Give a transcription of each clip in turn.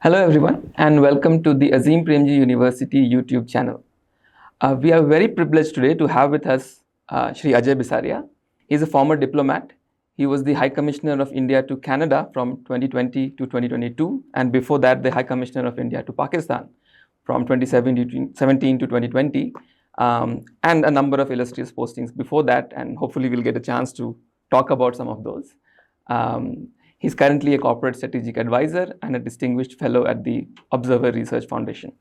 Hello everyone and welcome to the Azim Premji University YouTube channel. We are very privileged today to have with us Shri Ajay Bisaria. He is a former diplomat. He was the High Commissioner of India to Canada from 2020 to 2022, and before that the High Commissioner of India to Pakistan from 2017 to 2020, and a number of illustrious postings before that, and hopefully we'll get a chance to talk about some of those. He's currently a corporate strategic advisor and a distinguished fellow at the Observer Research Foundation.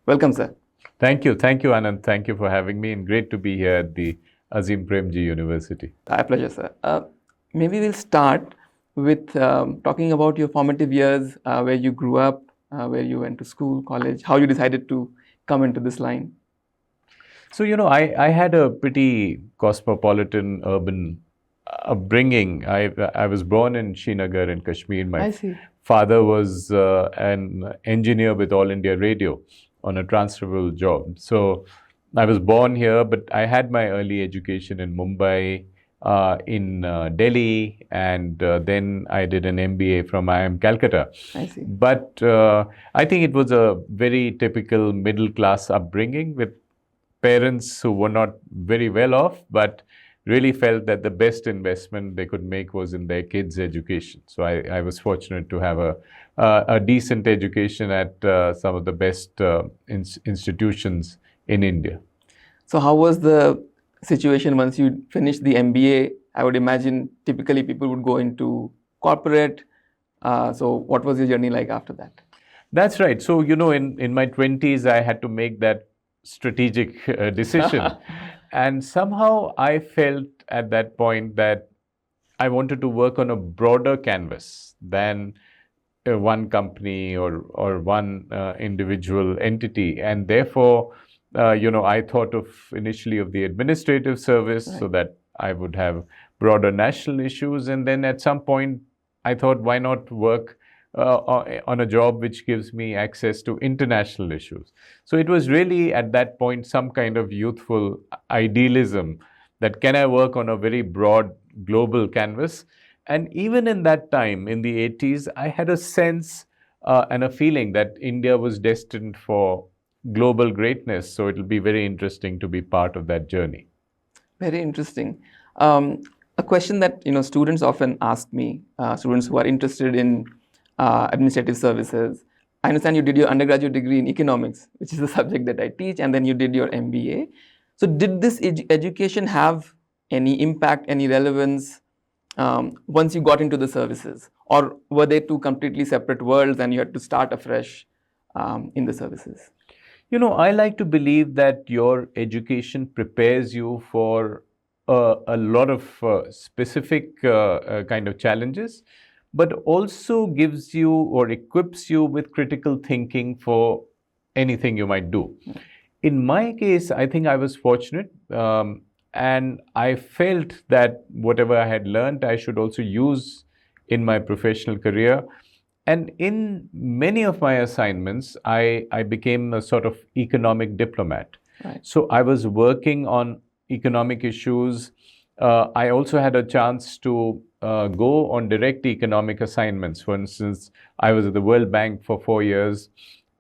Welcome, sir. Thank you, Anand. Thank you for having me, and great to be here at the Azim Premji University. My pleasure, sir. Maybe we'll start with talking about your formative years, where you grew up, where you went to school, college, how you decided to come into this line. So, I had a pretty cosmopolitan urban upbringing. I was born in Srinagar in Kashmir. My father was an engineer with All India Radio on a transferable job. So I was born here, but I had my early education in Mumbai, in Delhi, and then I did an MBA from IIM Kolkata. I see. But I think it was a very typical middle class upbringing with parents who were not very well off, but really felt that the best investment they could make was in their kids' education. So I was fortunate to have a decent education at some of the best institutions in India. So how was the situation once you finished the MBA? I would imagine typically people would go into corporate. So what was your journey like after that? That's right. So, in my 20s, I had to make that strategic decision. And somehow I felt at that point that I wanted to work on a broader canvas than one company or one individual entity. And therefore, I thought initially of the administrative service, right, so that I would have broader national issues. And then at some point, I thought, why not work on a job which gives me access to international issues? So it was really at that point some kind of youthful idealism that can I work on a very broad global canvas? And even in that time, in the 80s, I had a sense and a feeling that India was destined for global greatness. So it'll be very interesting to be part of that journey. Very interesting. A question that students often ask me, students who are interested in administrative services. I understand you did your undergraduate degree in economics, which is the subject that I teach, and then you did your MBA. So did this education have any impact, any relevance once you got into the services? Or were they two completely separate worlds and you had to start afresh in the services? I like to believe that your education prepares you for a lot of specific kind of challenges, but also gives you or equips you with critical thinking for anything you might do. In my case, I think I was fortunate, and I felt that whatever I had learned, I should also use in my professional career. And in many of my assignments, I became a sort of economic diplomat. Right. So I was working on economic issues. I also had a chance to go on direct economic assignments. For instance, I was at the World Bank for 4 years.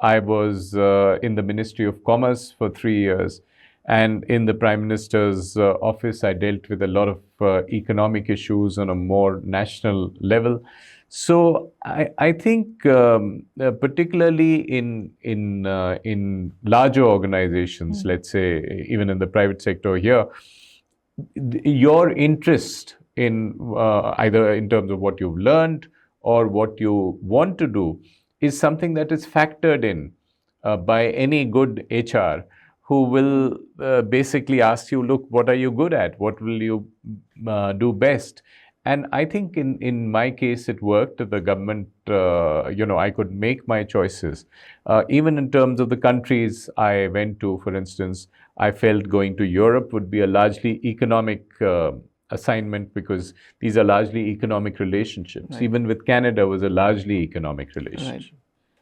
I was in the Ministry of Commerce for 3 years. And in the Prime Minister's office, I dealt with a lot of economic issues on a more national level. So I think particularly in larger organizations, let's say even in the private sector here, your interest in either in terms of what you've learned or what you want to do is something that is factored in by any good HR who will basically ask you, look, what are you good at? What will you do best? And I think in my case, it worked. The government, I could make my choices. Even in terms of the countries I went to, for instance, I felt going to Europe would be a largely economic assignment because these are largely economic relationships. Right. Even with Canada was a largely economic relationship.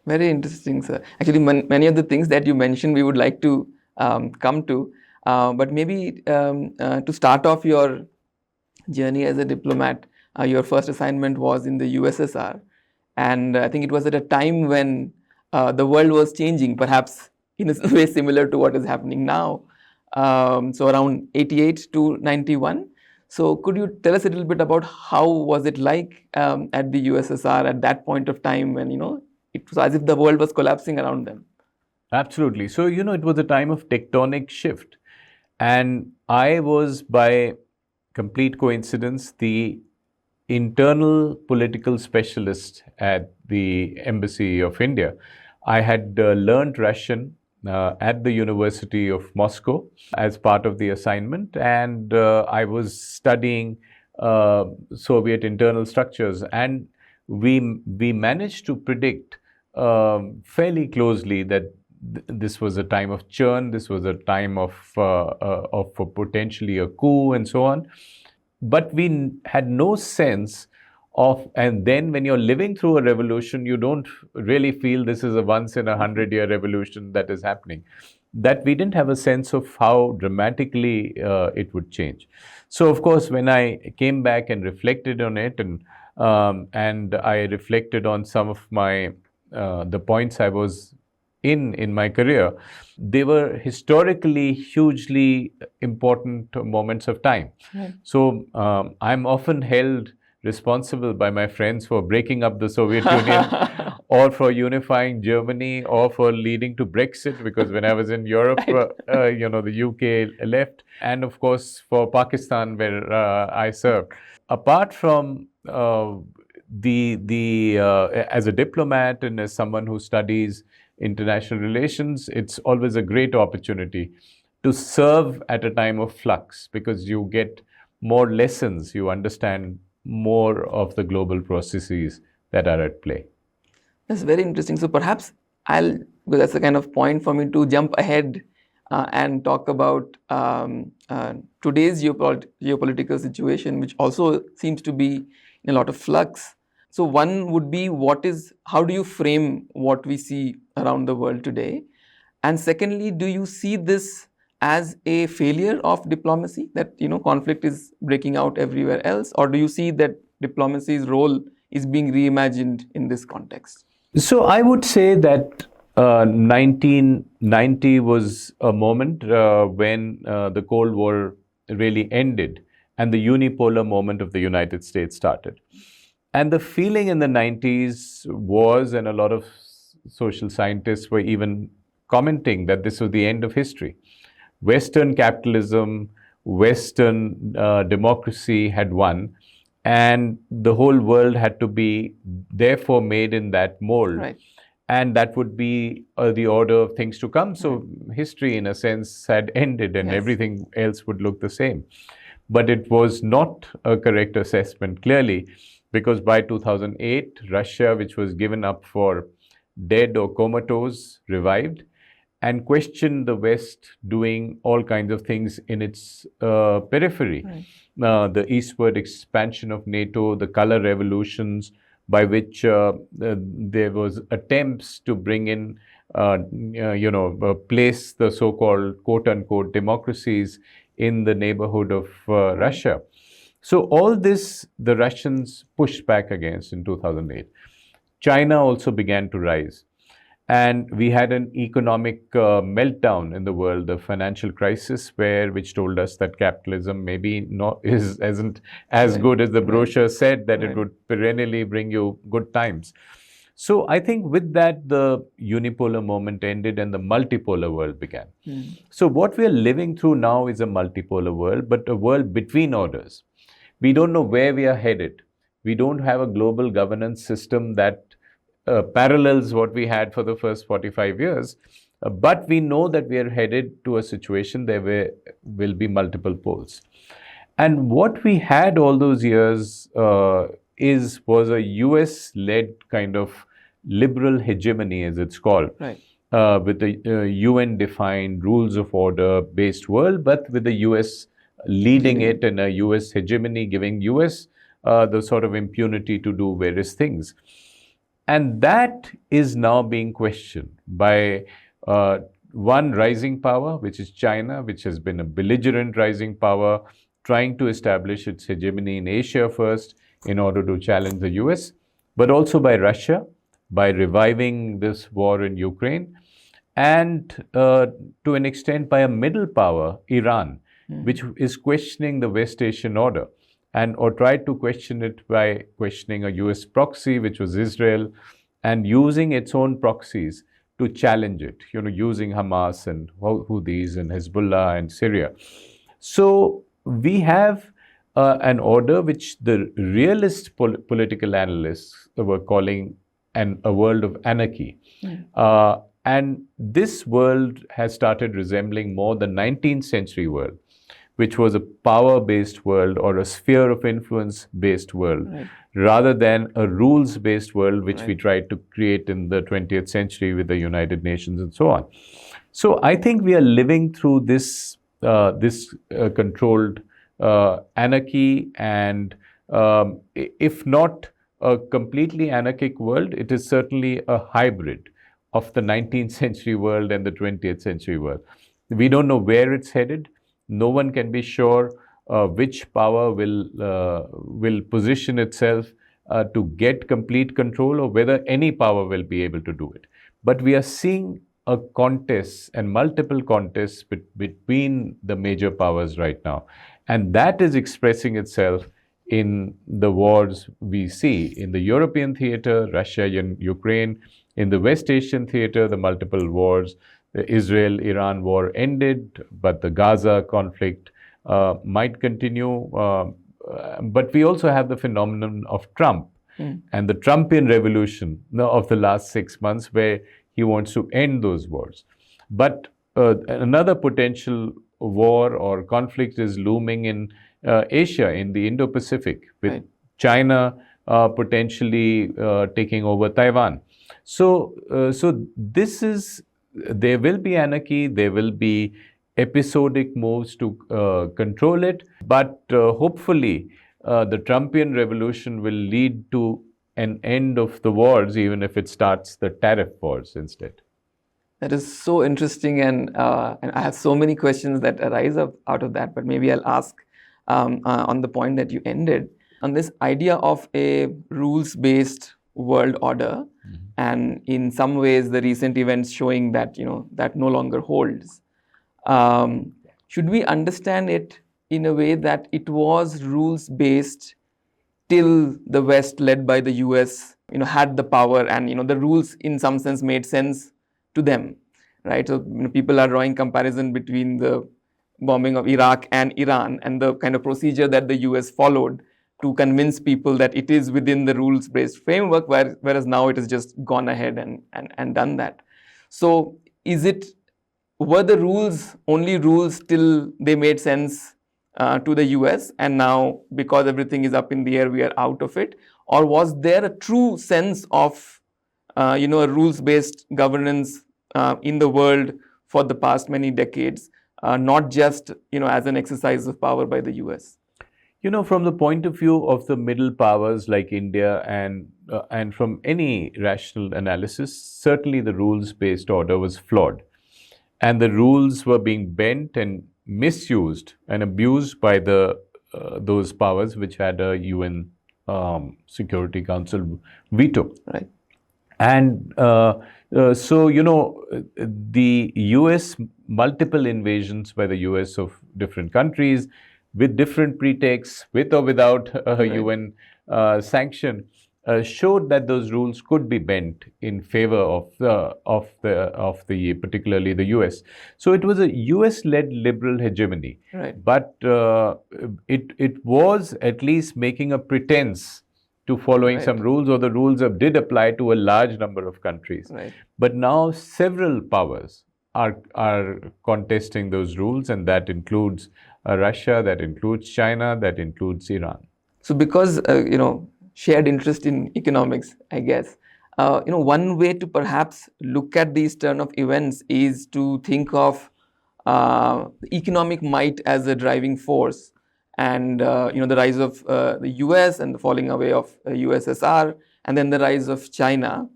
Right. Very interesting, sir. Actually, many of the things that you mentioned, we would like to come to. But maybe to start off your journey as a diplomat, your first assignment was in the USSR. And I think it was at a time when the world was changing, perhaps in a way similar to what is happening now. So around 88 to 91. So could you tell us a little bit about how was it like at the USSR at that point of time when, it was as if the world was collapsing around them? Absolutely. So, it was a time of tectonic shift. And I was, by complete coincidence, the internal political specialist at the Embassy of India. I had learned Russian at the University of Moscow as part of the assignment, and I was studying Soviet internal structures, and we managed to predict fairly closely that this was a time of churn, this was a time of potentially a coup, and so on. But we had no sense of, and then when you're living through a revolution, you don't really feel this is a once in a 100-year revolution that is happening. That we didn't have a sense of how dramatically it would change. So, of course, when I came back and reflected on it, and I reflected on some of my the points I was in my career, they were historically hugely important moments of time. Right. So I'm often held responsible by my friends for breaking up the Soviet Union or for unifying Germany or for leading to Brexit, because when I was in Europe, the UK left, and of course for Pakistan, where I served. Apart from as a diplomat and as someone who studies international relations, it's always a great opportunity to serve at a time of flux, because you get more lessons, you understand more of the global processes that are at play. That's very interesting. So perhaps because that's a kind of point for me to jump ahead and talk about today's geopolitical situation, which also seems to be in a lot of flux. So one would be how do you frame what we see around the world today? And secondly, do you see this as a failure of diplomacy, that conflict is breaking out everywhere else, or do you see that diplomacy's role is being reimagined in this context? So I would say that 1990 was a moment when the Cold War really ended and the unipolar moment of the United States started. And the feeling in the 90s was, and a lot of social scientists were even commenting, that this was the end of history. Western capitalism, Western democracy had won, and the whole world had to be therefore made in that mold. Right. And that would be the order of things to come. So history, in a sense, had ended, and Yes. everything else would look the same. But it was not a correct assessment, clearly, because by 2008, Russia, which was given up for dead or comatose, revived and questioned the West doing all kinds of things in its periphery. Right. The eastward expansion of NATO, the color revolutions, by which there was attempts to bring in, place the so-called quote-unquote democracies in the neighborhood of Russia. So all this, the Russians pushed back against in 2008. China also began to rise. And we had an economic meltdown in the world, the financial crisis, which told us that capitalism maybe isn't as Right. good as the brochure said, that Right. it would perennially bring you good times. So I think with that, the unipolar moment ended and the multipolar world began. So what we are living through now is a multipolar world, but a world between orders. We don't know where we are headed. We don't have a global governance system that parallels what we had for the first 45 years. But we know that we are headed to a situation there will be multiple poles. And what we had all those years was a US-led kind of liberal hegemony, as it's called. Right. With the UN-defined rules of order-based world, but with the US leading it, and a US hegemony giving US the sort of impunity to do various things. And that is now being questioned by one rising power, which is China, which has been a belligerent rising power, trying to establish its hegemony in Asia first in order to challenge the US, but also by Russia, by reviving this war in Ukraine, and to an extent by a middle power, Iran, which is questioning the West Asian order, and or tried to question it by questioning a US proxy, which was Israel, and using its own proxies to challenge it, using Hamas and Houthis and Hezbollah and Syria. So we have an order which the realist political analysts were calling a world of anarchy. And this world has started resembling more the 19th century world, which was a power-based world or a sphere of influence-based world, rather than a rules-based world, which we tried to create in the 20th century with the United Nations and so on. So I think we are living through this controlled anarchy, and if not a completely anarchic world, it is certainly a hybrid of the 19th century world and the 20th century world. We don't know where it's headed. No one can be sure which power will position itself to get complete control, or whether any power will be able to do it. But we are seeing a contest and multiple contests between the major powers right now. And that is expressing itself in the wars we see in the European theater, Russia and Ukraine, in the West Asian theater, the multiple wars. The Israel-Iran war ended, but the Gaza conflict might continue. But we also have the phenomenon of Trump and the Trumpian revolution of the last 6 months, where he wants to end those wars. But another potential war or conflict is looming in Asia, in the Indo-Pacific, with China potentially taking over Taiwan. So there will be anarchy, there will be episodic moves to control it, but hopefully the Trumpian revolution will lead to an end of the wars, even if it starts the tariff wars instead. That is so interesting, and I have so many questions that arise out of that, but maybe I'll ask on the point that you ended, on this idea of a rules-based world order, and in some ways the recent events showing that that no longer holds. Should we understand it in a way that it was rules-based till the West, led by the US, had the power, and the rules in some sense made sense to them, right? So people are drawing comparison between the bombing of Iraq and Iran, and the kind of procedure that the US followed to convince people that it is within the rules-based framework, whereas now it has just gone ahead and done that. So were the rules only rules till they made sense to the US, and now because everything is up in the air, we are out of it? Or was there a true sense of a rules-based governance in the world for the past many decades, not just as an exercise of power by the US? From the point of view of the middle powers like India, and from any rational analysis, certainly the rules-based order was flawed, and the rules were being bent and misused and abused by those powers which had a UN Security Council veto. Right. And so the US, multiple invasions by the US of different countries with different pretexts, with or without a UN sanction, showed that those rules could be bent in favor of the particularly the US. So it was a US-led liberal hegemony, but it was at least making a pretense to following some rules, or the rules did apply to a large number of countries. But now several powers are contesting those rules, and that includes Russia, that includes China, that includes Iran. So because shared interest in economics, I guess, one way to perhaps look at these turn of events is to think of economic might as a driving force, and the rise of the US and the falling away of USSR, and then the rise of China.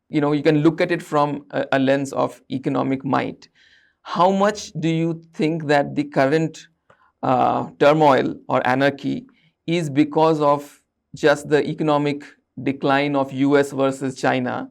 You can look at it from a lens of economic might. How much do you think that the current turmoil or anarchy is because of just the economic decline of US versus China,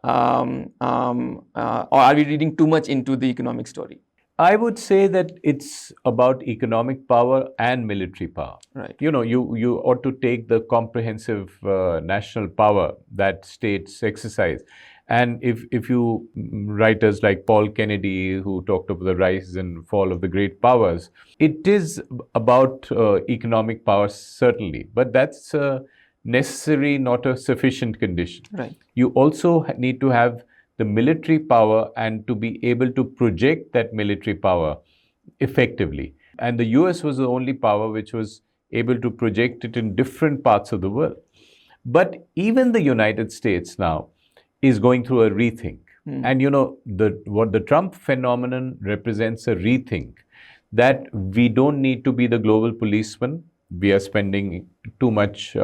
or are we reading too much into the economic story? I would say that it's about economic power and military power. Right. You ought to take the comprehensive national power that states exercise. And if you writers like Paul Kennedy, who talked of the rise and fall of the great powers, it is about economic power, certainly, but that's necessary, not a sufficient condition. Right. You also need to have the military power and to be able to project that military power effectively. And the US was the only power which was able to project it in different parts of the world. But even the United States now is going through a rethink. And what the Trump phenomenon represents a rethink, that we don't need to be the global policeman. We are spending too much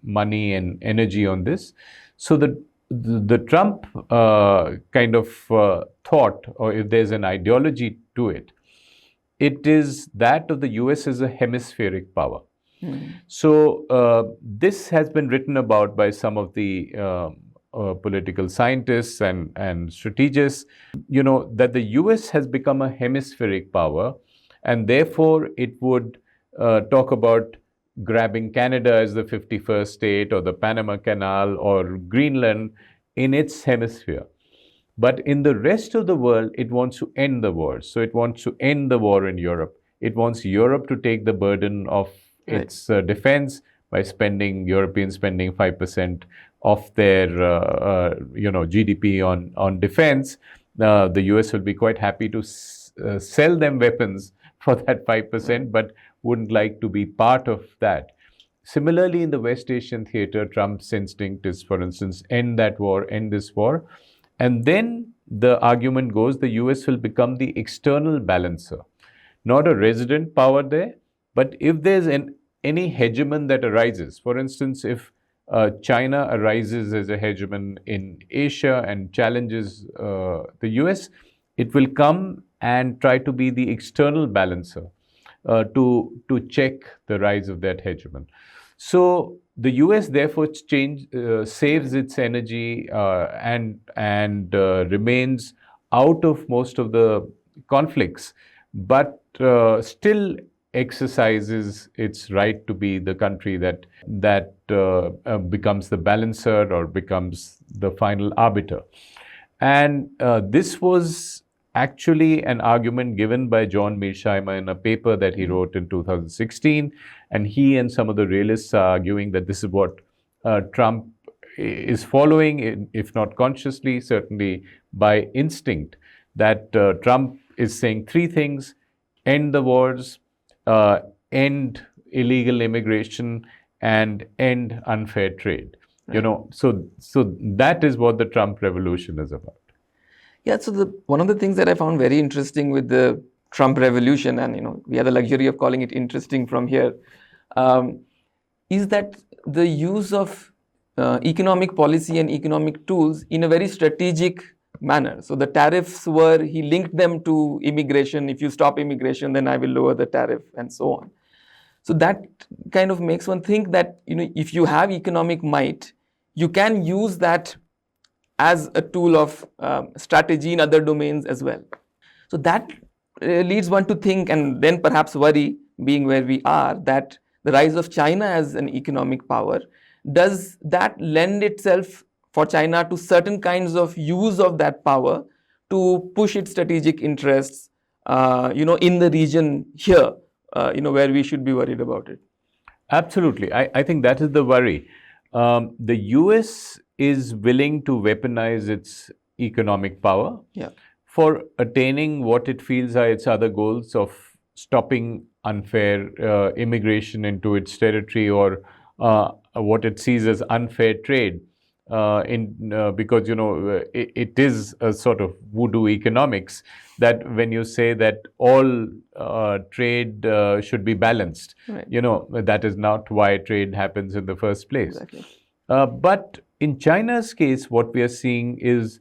money and energy on this. So the Trump kind of thought, or if there's an ideology to it, it is that of the US as a hemispheric power. So this has been written about by some of the political scientists and strategists, that the US has become a hemispheric power, and therefore it would talk about grabbing Canada as the 51st state, or the Panama Canal, or Greenland in its hemisphere. But in the rest of the world, it wants to end the war. So it wants to end the war in Europe. It wants Europe to take the burden of its defense by Europeans spending 5% of their GDP on defense. The US will be quite happy to sell them weapons for that 5%, but wouldn't like to be part of that. Similarly, in the West Asian theater, Trump's instinct is, for instance, end that war, end this war. And then the argument goes the US will become the external balancer, not a resident power there, but if there's any hegemon that arises, for instance, if China arises as a hegemon in Asia and challenges the US, it will come and try to be the external balancer to check the rise of that hegemon. So the US therefore saves its energy and remains out of most of the conflicts, but still exercises its right to be the country that becomes the balancer or becomes the final arbiter. And this was actually an argument given by John Mearsheimer in a paper that he wrote in 2016. And he and some of the realists are arguing that this is what Trump is following, if not consciously, certainly by instinct, that Trump is saying three things: end the wars, end illegal immigration, and end unfair trade. So that is what the Trump revolution is about. Yeah, so one of the things that I found very interesting with the Trump revolution, and we have the luxury of calling it interesting from here, is that the use of economic policy and economic tools in a very strategic manner. So the tariffs he linked them to immigration. If you stop immigration, then I will lower the tariff, and so on. So that kind of makes one think that if you have economic might, you can use that as a tool of strategy in other domains as well. So that leads one to think, and then perhaps worry, being where we are, that the rise of China as an economic power, does that lend itself for China to certain kinds of use of that power to push its strategic interests, in the region here, where we should be worried about it? Absolutely. I think that is the worry. The US is willing to weaponize its economic power for attaining what it feels are its other goals of stopping unfair immigration into its territory, or what it sees as unfair trade. Because it is a sort of voodoo economics, that when you say that all trade should be balanced, that is not why trade happens in the first place. Exactly. But in China's case, what we are seeing is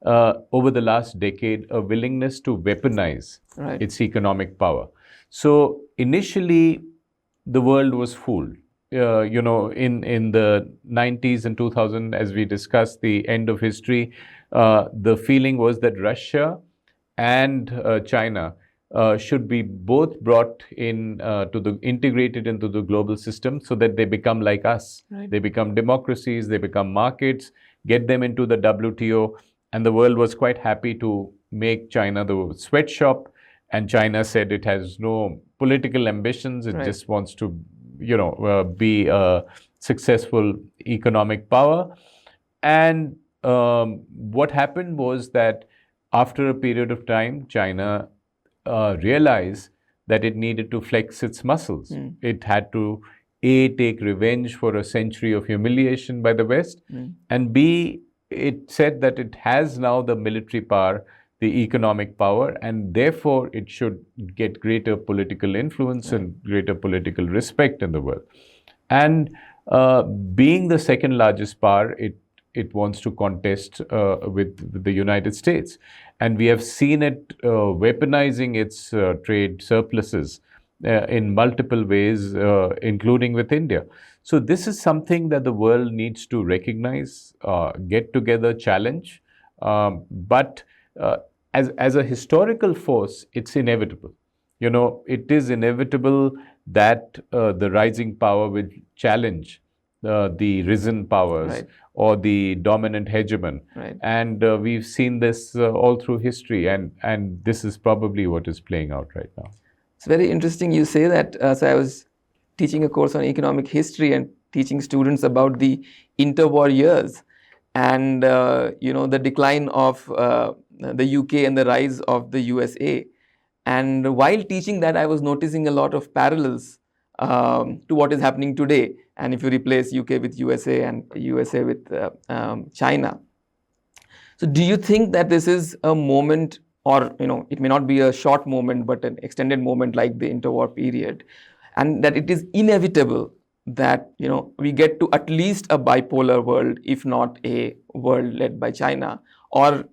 over the last decade a willingness to weaponize its economic power. So initially the world was fooled. in the 90s and 2000, as we discussed, the end of history, the feeling was that Russia and China should be both brought in integrated into the global system so that they become like us. Right. They become democracies, they become markets, get them into the WTO, and the world was quite happy to make China the sweatshop. And China said it has no political ambitions; it Right. just wants to, be a successful economic power. And what happened was that after a period of time, China realized that it needed to flex its muscles. It had to, A, take revenge for a century of humiliation by the West, and B, it said that it has now the military power, the economic power, and therefore it should get greater political influence and greater political respect in the world. And being the second largest power, it wants to contest with the United States. And we have seen it weaponizing its trade surpluses in multiple ways, including with India. So this is something that the world needs to recognize, get together, challenge. But as a historical force, it's inevitable. It is inevitable that the rising power will challenge the risen powers, Right. or the dominant hegemon. Right. And we've seen this all through history, and this is probably what is playing out right now. It's very interesting you say that. So I was teaching a course on economic history and teaching students about the interwar years and the decline of the UK and the rise of the USA. And while teaching that, I was noticing a lot of parallels to what is happening today. And if you replace UK with USA and USA with China. So do you think that this is a moment, or it may not be a short moment, but an extended moment like the interwar period, and that it is inevitable that we get to at least a bipolar world, if not a world led by China, or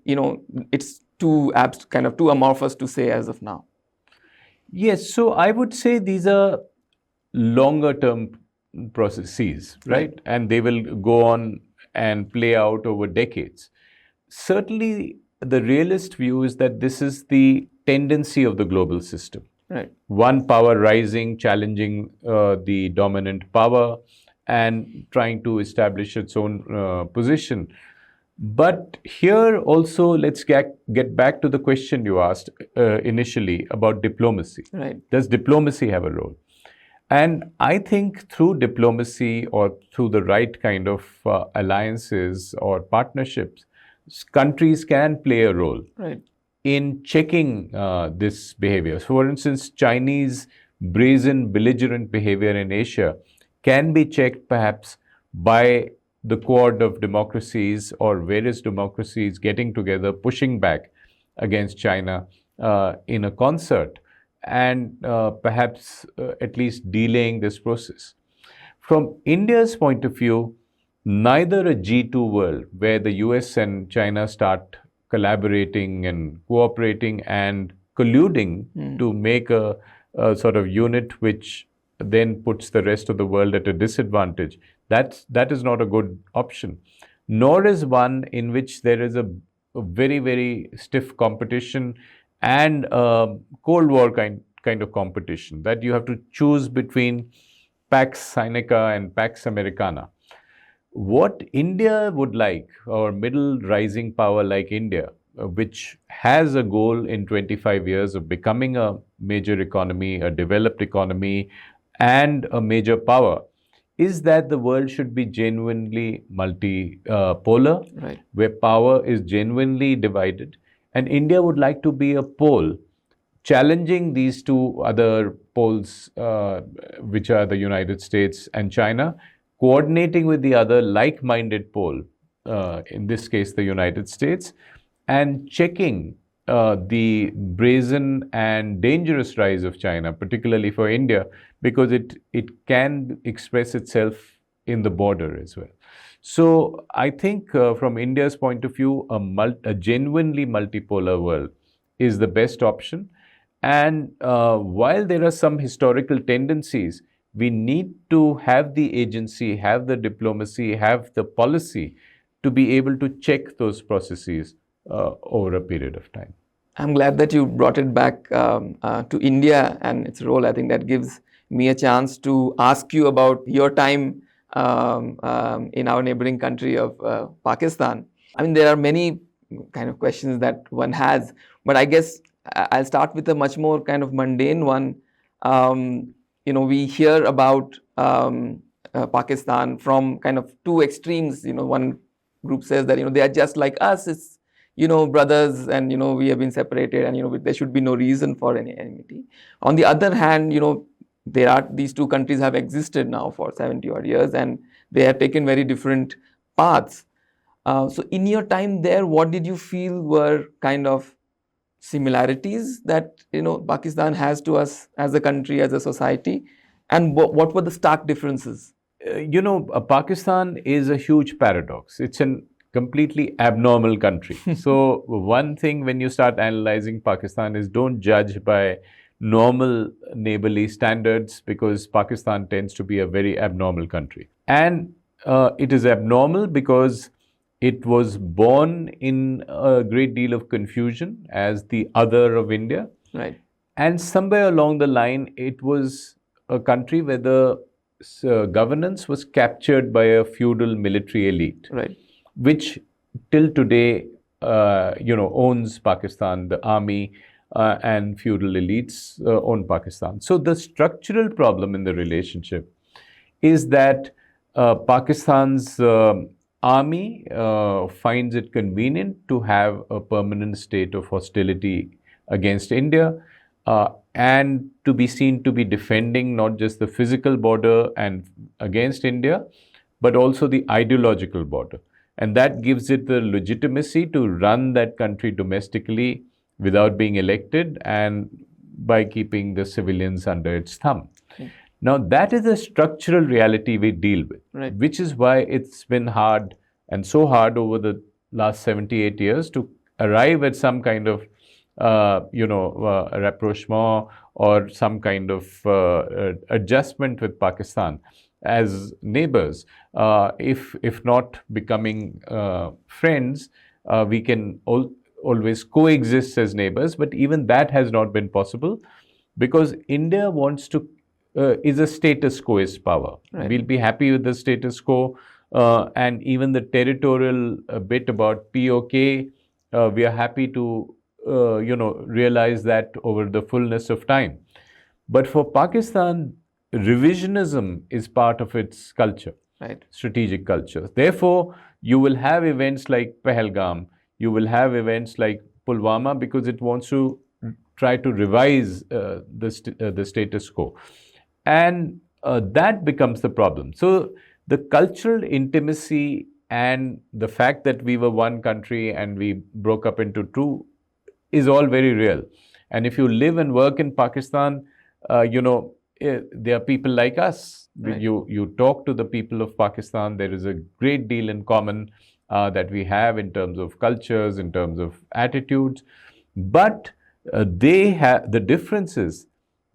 it's too kind of too amorphous to say as of now? Yes, so I would say these are longer term processes, right? And they will go on and play out over decades. Certainly, the realist view is that this is the tendency of the global system. Right. One power rising, challenging the dominant power, and trying to establish its own position. But here also, let's get back to the question you asked initially about diplomacy. Right. Does diplomacy have a role? And I think through diplomacy, or through the right kind of alliances or partnerships, countries can play a role. Right. In checking this behavior. So, for instance, Chinese brazen, belligerent behavior in Asia can be checked perhaps by the quad of democracies or various democracies getting together, pushing back against China in a concert, and perhaps at least delaying this process. From India's point of view, neither a G2 world where the US and China start collaborating and cooperating and colluding to make a sort of unit which then puts the rest of the world at a disadvantage. That is not a good option. Nor is one in which there is a very, very stiff competition and Cold War kind of competition, that you have to choose between Pax Seneca and Pax Americana. What India would like, or middle rising power like India, which has a goal in 25 years of becoming a major economy, a developed economy, and a major power, is that the world should be genuinely multipolar, Right. where power is genuinely divided. And India would like to be a pole, challenging these two other poles, which are the United States and China, coordinating with the other like-minded pole, in this case the United States, and checking the brazen and dangerous rise of China, particularly for India, because it can express itself in the border as well. So I think from India's point of view, a genuinely multipolar world is the best option. And while there are some historical tendencies, we need to have the agency, have the diplomacy, have the policy to be able to check those processes over a period of time. I'm glad that you brought it back to India and its role. I think that gives me a chance to ask you about your time in our neighboring country of Pakistan. I mean, there are many kind of questions that one has, but I guess I'll start with a much more kind of mundane one. We hear about Pakistan from kind of two extremes. One group says that they are just like us. It's brothers, and we have been separated, and there should be no reason for any enmity. On the other hand, these two countries have existed now for 70 odd years, and they have taken very different paths. So in your time there, what did you feel were kind of similarities that Pakistan has to us as a country, as a society, and what were the stark differences? Pakistan is a huge paradox. It's a completely abnormal country. So one thing when you start analyzing Pakistan is don't judge by normal neighborly standards, because Pakistan tends to be a very abnormal country. And it is abnormal because it was born in a great deal of confusion as the other of India. Right. And somewhere along the line, it was a country where the governance was captured by a feudal military elite, Right. which till today, owns Pakistan. The army and feudal elites own Pakistan. So the structural problem in the relationship is that Pakistan's army finds it convenient to have a permanent state of hostility against India, and to be seen to be defending not just the physical border and against India, but also the ideological border. And that gives it the legitimacy to run that country domestically without being elected and by keeping the civilians under its thumb. Okay. Now, that is a structural reality we deal with, Right. which is why it's been hard, and so hard over the last 78 years, to arrive at some kind of rapprochement or some kind of adjustment with Pakistan as neighbors. If not becoming friends, we can always coexist as neighbors, but even that has not been possible because India wants to is a status quoist power. Right. We'll be happy with the status quo, and even the territorial bit about POK, we are happy to realize that over the fullness of time. But for Pakistan, revisionism is part of its culture, Right. strategic culture. Therefore, you will have events like Pahalgam, you will have events like Pulwama, because it wants to try to revise the status quo. And that becomes the problem. So the cultural intimacy and the fact that we were one country and we broke up into two is all very real. And if you live and work in Pakistan, there are people like us. Right. You talk to the people of Pakistan. There is a great deal in common that we have in terms of cultures, in terms of attitudes. But they have the differences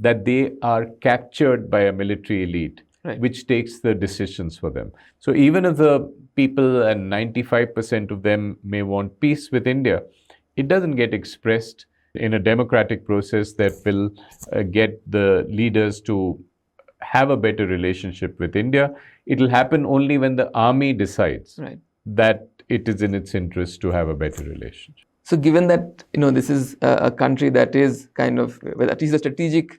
that they are captured by a military elite, Right. which takes the decisions for them. So even if the people, and 95% of them, may want peace with India, it doesn't get expressed in a democratic process that will get the leaders to have a better relationship with India. It'll happen only when the army decides Right. that it is in its interest to have a better relationship. So given that this is a country that is kind of, well, at least the strategic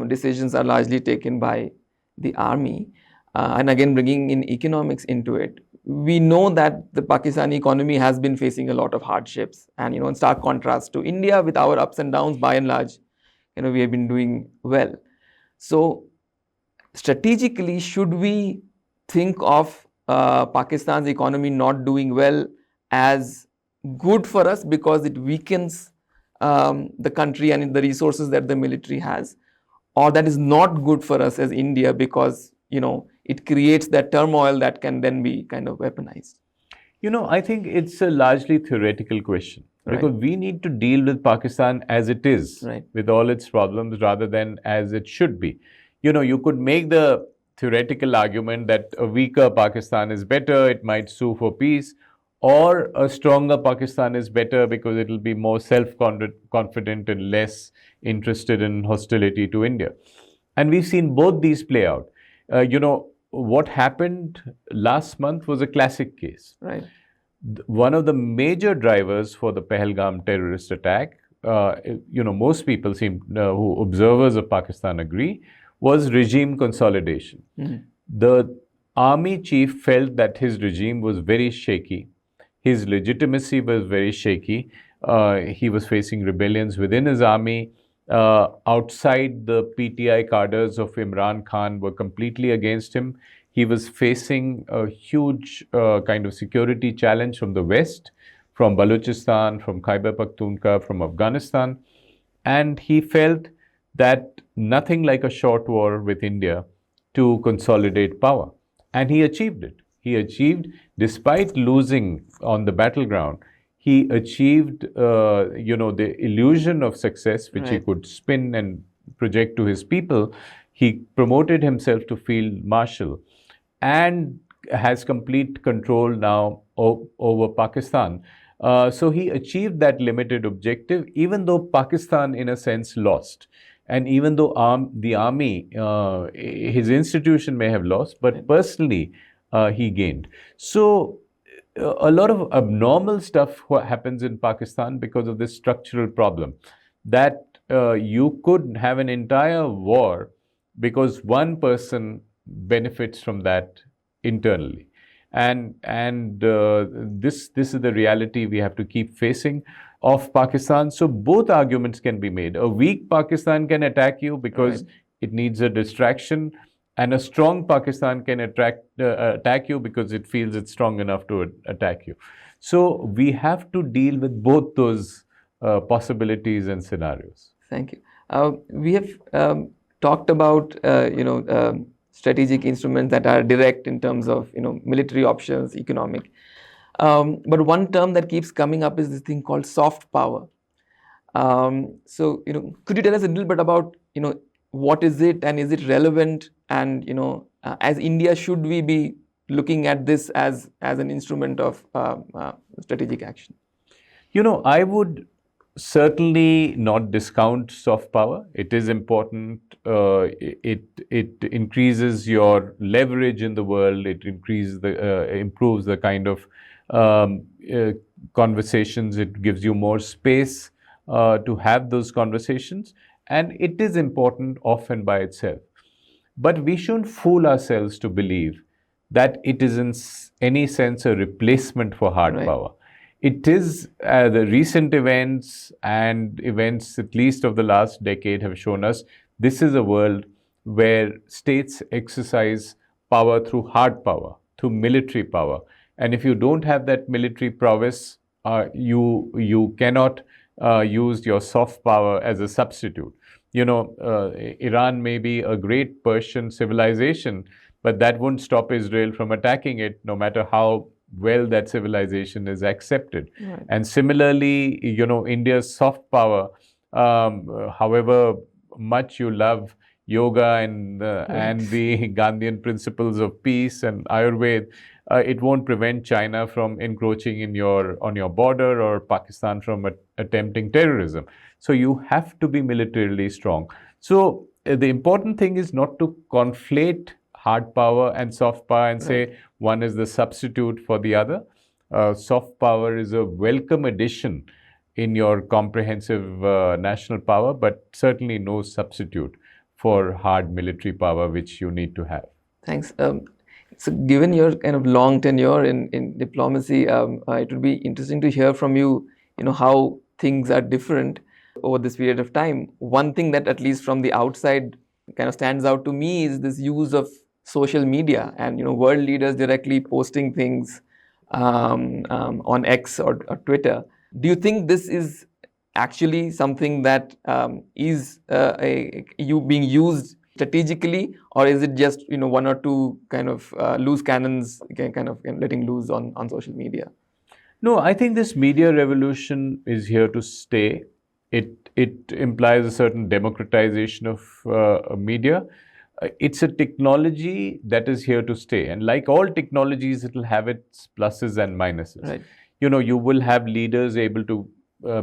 decisions are largely taken by the army, and again bringing in economics into it, we know that the Pakistani economy has been facing a lot of hardships, and in stark contrast to India, with our ups and downs, by and large, we have been doing well. So strategically, should we think of Pakistan's economy not doing well as good for us because it weakens the country and the resources that the military has, or that is not good for us as India because it creates that turmoil that can then be kind of weaponized? I think it's a largely theoretical question, because we need to deal with Pakistan as it is, Right. with all its problems, rather than as it should be. You could make the theoretical argument that a weaker Pakistan is better, it might sue for peace, or a stronger Pakistan is better because it will be more self-confident and less interested in hostility to India. And we've seen both these play out. What happened last month was a classic case. Right. One of the major drivers for the Pahalgam terrorist attack, most people who observers of Pakistan agree, was regime consolidation. The army chief felt that his regime was very shaky. His legitimacy was very shaky. He was facing rebellions within his army. Outside, the PTI cadres of Imran Khan were completely against him. He was facing a huge kind of security challenge from the West, from Balochistan, from Khyber Pakhtunkhwa, from Afghanistan. And he felt that nothing like a short war with India to consolidate power. And he achieved it. He achieved, despite losing on the battleground, he achieved, the illusion of success, which he could spin and project to his people. He promoted himself to field marshal and has complete control now over Pakistan. So he achieved that limited objective, even though Pakistan, in a sense, lost. And even though the army, his institution may have lost, but personally, he gained. So a lot of abnormal stuff happens in Pakistan because of this structural problem, that you could have an entire war because one person benefits from that internally. And this is the reality we have to keep facing of Pakistan. So both arguments can be made. A weak Pakistan can attack you because it needs a distraction, and a strong Pakistan can attack you because it feels it's strong enough to attack you. So we have to deal with both those possibilities and scenarios. Thank you. We have talked about strategic instruments that are direct in terms of military options, economic. But one term that keeps coming up is this thing called soft power. So could you tell us a little bit about what is it, and is it relevant? And as India, should we be looking at this as an instrument of strategic action? I would certainly not discount soft power. It is important. It increases your leverage in the world. It improves the kind of conversations. It gives you more space to have those conversations, and it is important often by itself. But we shouldn't fool ourselves to believe that it is in any sense a replacement for hard power. It is the recent events and events, at least of the last decade, have shown us this is a world where states exercise power through hard power, through military power. And if you don't have that military prowess, you cannot use your soft power as a substitute. Iran may be a great Persian civilization, but that won't stop Israel from attacking it, no matter how well that civilization is accepted. And similarly, India's soft power, however much you love yoga and the Gandhian principles of peace and Ayurveda, it won't prevent China from encroaching on your border, or Pakistan from attempting terrorism. So you have to be militarily strong. So the important thing is not to conflate hard power and soft power and say one is the substitute for the other. Soft power is a welcome addition in your comprehensive national power, but certainly no substitute for hard military power, which you need to have. Thanks. So given your kind of long tenure in diplomacy, it would be interesting to hear from you, how things are different over this period of time. One thing that, at least from the outside, kind of stands out to me is this use of social media and world leaders directly posting things on X or Twitter. Do you think this is actually something that is being used strategically, or is it just one or two kind of loose cannons kind of letting loose on social media? No, I think this media revolution is here to stay. It implies a certain democratization of media. it's a technology that is here to stay. And like all technologies, it will have its pluses and minuses. Right. You will have leaders able to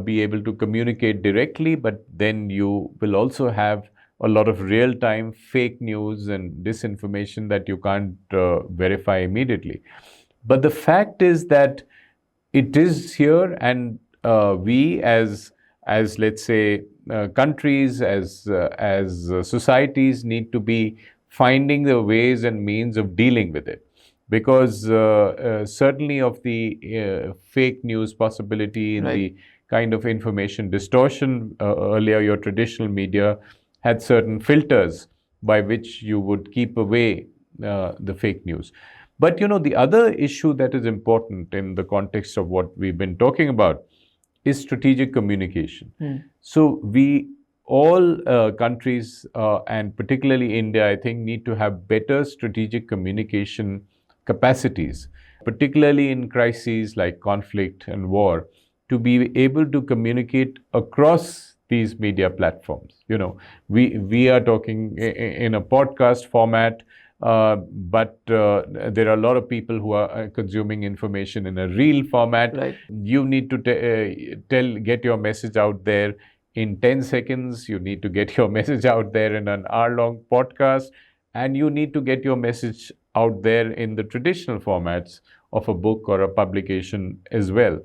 be able to communicate directly, but then you will also have a lot of real-time fake news and disinformation that you can't verify immediately. But the fact is that it is here, and we as let's say countries, as societies, need to be finding the ways and means of dealing with it, because certainly of the fake news possibility in Right. the kind of information distortion, earlier your traditional media had certain filters by which you would keep away the fake news. But the other issue that is important in the context of what we've been talking about is strategic communication. So we all countries, and particularly India, I think, need to have better strategic communication capacities, particularly in crises like conflict and war, to be able to communicate across these media platforms. We are talking in a podcast format, but there are a lot of people who are consuming information in a reel format. Right. You need to get your message out there in 10 seconds. You need to get your message out there in an hour-long podcast, and you need to get your message out there in the traditional formats of a book or a publication as well.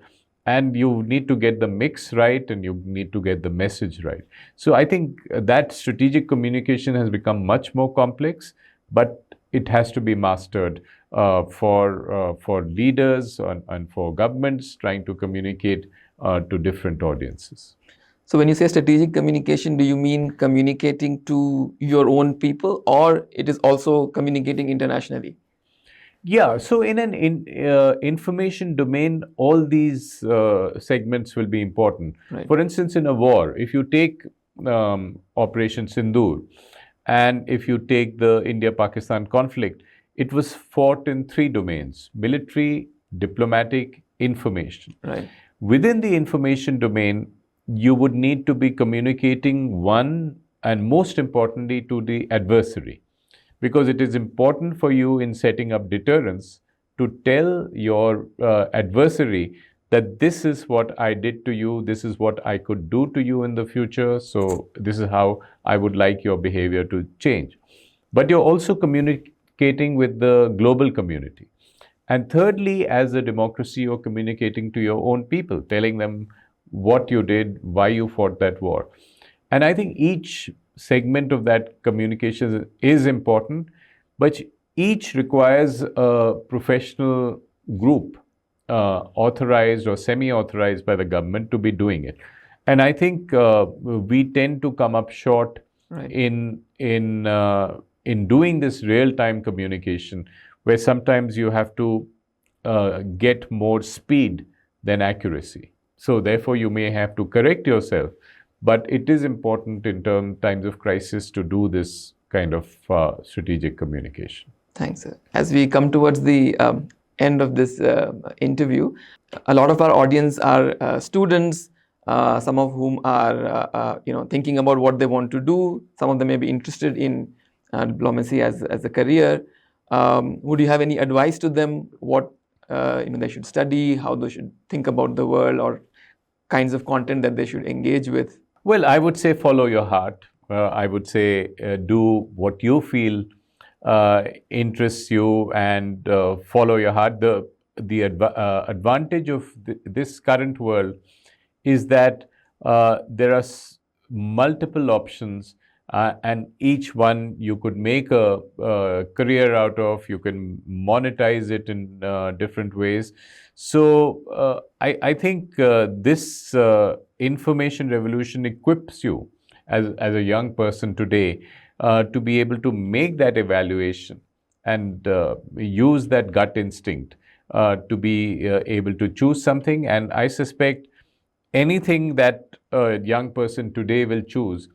And you need to get the mix right, and you need to get the message right. So I think that strategic communication has become much more complex, but it has to be mastered for leaders and for governments trying to communicate to different audiences. So when you say strategic communication, do you mean communicating to your own people, or it is also communicating internationally? Yeah, so in an information domain, all these segments will be important. Right. For instance, in a war, if you take Operation Sindoor, and if you take the India-Pakistan conflict, it was fought in three domains: military, diplomatic, information. Right. Within the information domain, you would need to be communicating one, and most importantly, to the adversary, because it is important for you in setting up deterrence to tell your adversary that this is what I did to you, this is what I could do to you in the future, so this is how I would like your behavior to change. But you're also communicating with the global community. And thirdly, as a democracy, you're communicating to your own people, telling them what you did, why you fought that war. And I think each segment of that communication is important, but each requires a professional group, authorized or semi-authorized by the government, to be doing it. And I think we tend to come up short Right. in doing this real-time communication, where sometimes you have to get more speed than accuracy. So therefore, you may have to correct yourself. But it is important in times of crisis to do this kind of strategic communication. Thanks, sir. As we come towards the end of this interview, a lot of our audience are students, some of whom are thinking about what they want to do. Some of them may be interested in diplomacy as a career. Would you have any advice to them? What they should study, how they should think about the world, or kinds of content that they should engage with? Well, I would say follow your heart. I would say do what you feel interests you, and follow your heart. The advantage of this current world is that there are multiple options, and each one you could make a career out of. You can monetize it in different ways. So I think this information revolution equips you as a young person today to be able to make that evaluation and use that gut instinct to be able to choose something. And I suspect anything that a young person today will choose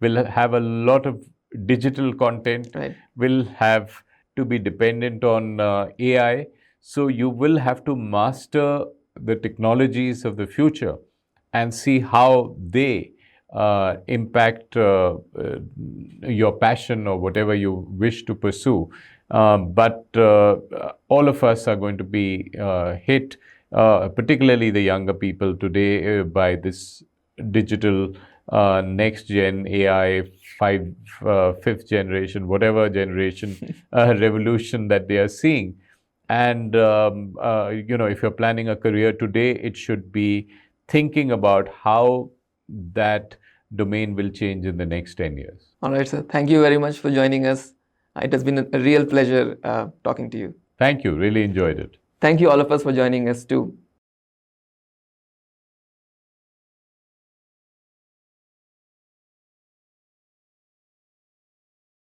will have a lot of digital content, Right. will have to be dependent on AI. So you will have to master the technologies of the future and see how they impact your passion or whatever you wish to pursue. But all of us are going to be hit, particularly the younger people today, by this digital next gen AI, fifth generation, whatever generation revolution that they are seeing. And if you're planning a career today, it should be thinking about how that domain will change in the next 10 years. All right, sir. Thank you very much for joining us. It has been a real pleasure talking to you. Thank you. Really enjoyed it. Thank you all of us for joining us too.